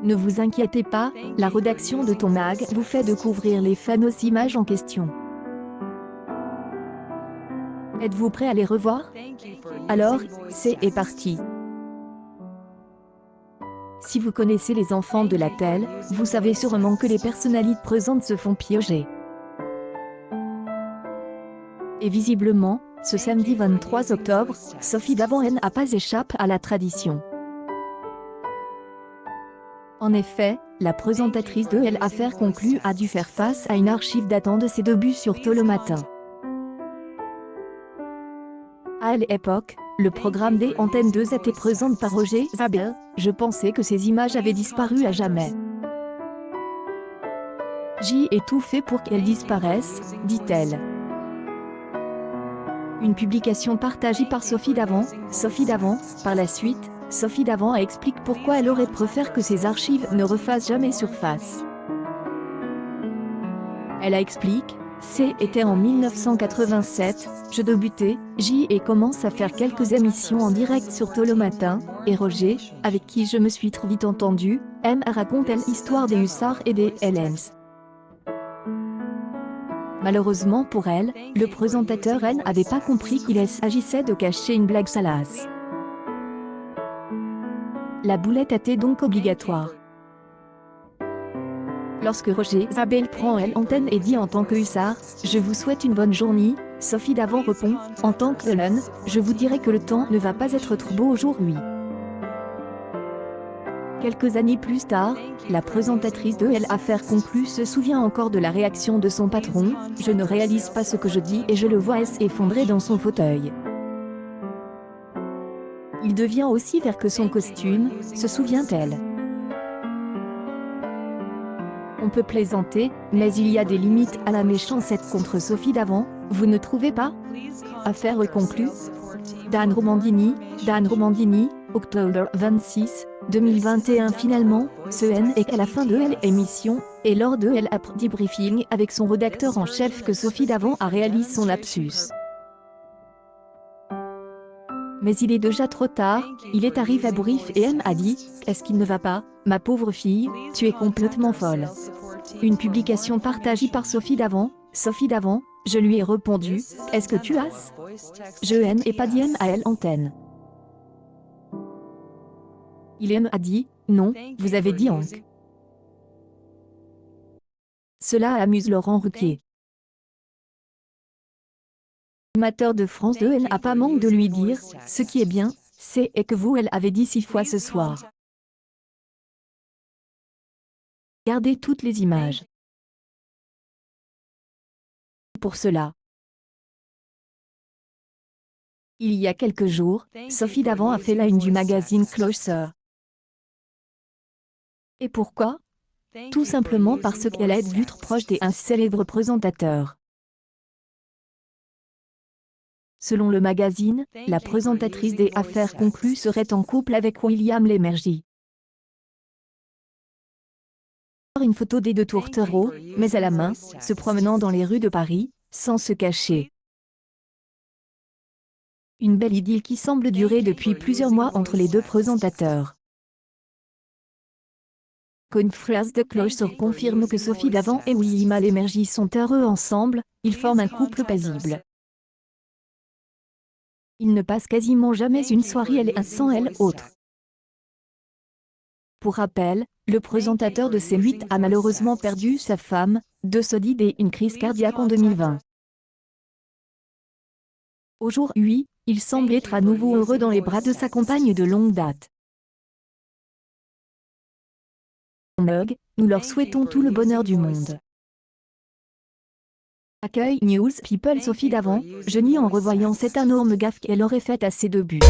Ne vous inquiétez pas, la rédaction de ton mag vous fait découvrir les fameuses images en question. Êtes-vous prêt à les revoir? Alors, c'est parti. Si vous connaissez les enfants de la télé, vous savez sûrement que les personnalités présentes se font piéger. Et visiblement, ce samedi 23 octobre, Sophie Davant n'a pas échappé à la tradition. En effet, la présentatrice de L'Affaire conclue a dû faire face à une archive datant de ses débuts sur Tôt le matin. À l'époque, le programme des Antennes 2 était présenté par Roger Zabel. Je pensais que ces images avaient disparu à jamais. J'ai tout fait pour qu'elles disparaissent, dit-elle. Une publication partagée par Sophie Davant. Par la suite, Sophie Davant explique pourquoi elle aurait préféré que ces archives ne refassent jamais surface. Elle explique: C'était en 1987, je débutais, et commence à faire quelques émissions en direct sur Tôt le matin, et Roger, avec qui je me suis trop vite entendue, raconter l'histoire des hussards et des LMs. Malheureusement pour elle, le présentateur n'avait pas compris qu'il s'agissait de cacher une blague salace. La boulette était donc obligatoire. Lorsque Roger Zabel prend l'antenne et dit en tant que hussard, je vous souhaite une bonne journée, Sophie Davant répond, en tant que Helen, je vous dirais que le temps ne va pas être trop beau aujourd'hui. Quelques années plus tard, la présentatrice de L'Affaire conclue se souvient encore de la réaction de son patron, je ne réalise pas ce que je dis et je le vois s'effondrer dans son fauteuil. Il devient aussi vert que son costume, se souvient-elle. On peut plaisanter, mais il y a des limites à la méchanceté contre Sophie Davant, vous ne trouvez pas? Affaire conclue. Dan Romandini, octobre 26, 2021. Finalement, ce est qu'à la fin de l'émission, et lors de debriefing avec son rédacteur en chef que Sophie Davant a réalisé son lapsus. Mais il est déjà trop tard, il est arrivé à brief et a dit, est-ce qu'il ne va pas, ma pauvre fille, tu es complètement folle. Une publication partagée par Sophie Davant, je lui ai répondu, est-ce que tu as? Je n'ai pas dit à l'antenne. Il a dit, non, vous avez dit Hank. Cela amuse Laurent Ruquier. L'animateur de France 2 n'a pas manqué de lui dire, ce qui est bien, c'est que vous avez dit 6 fois ce soir. Regardez toutes les images. Pour cela. Il y a quelques jours, Sophie Davant a fait la une du magazine Closer. Et pourquoi? Tout simplement parce qu'elle est vue trop proche d'un célèbre présentateur. Selon le magazine, la présentatrice des Affaires conclues serait en couple avec William Lémergie. Une photo des deux tourtereaux, mais à la main, se promenant dans les rues de Paris, sans se cacher. Une belle idylle qui semble durer depuis plusieurs mois entre les deux présentateurs. Confrères de Closer confirme que Sophie Davant et William Lémergie sont heureux ensemble, ils forment un couple paisible. Ils ne passent quasiment jamais une soirée sans elle autre. Pour rappel, le présentateur de C8 a malheureusement perdu sa femme, de Sodide et une crise cardiaque en 2020. Aujourd'hui, il semble être à nouveau heureux dans les bras de sa compagne de longue date. Nous leur souhaitons tout le bonheur du monde. Accueil News People. Sophie Davant, genie en revoyant cette énorme gaffe qu'elle aurait faite à ses débuts.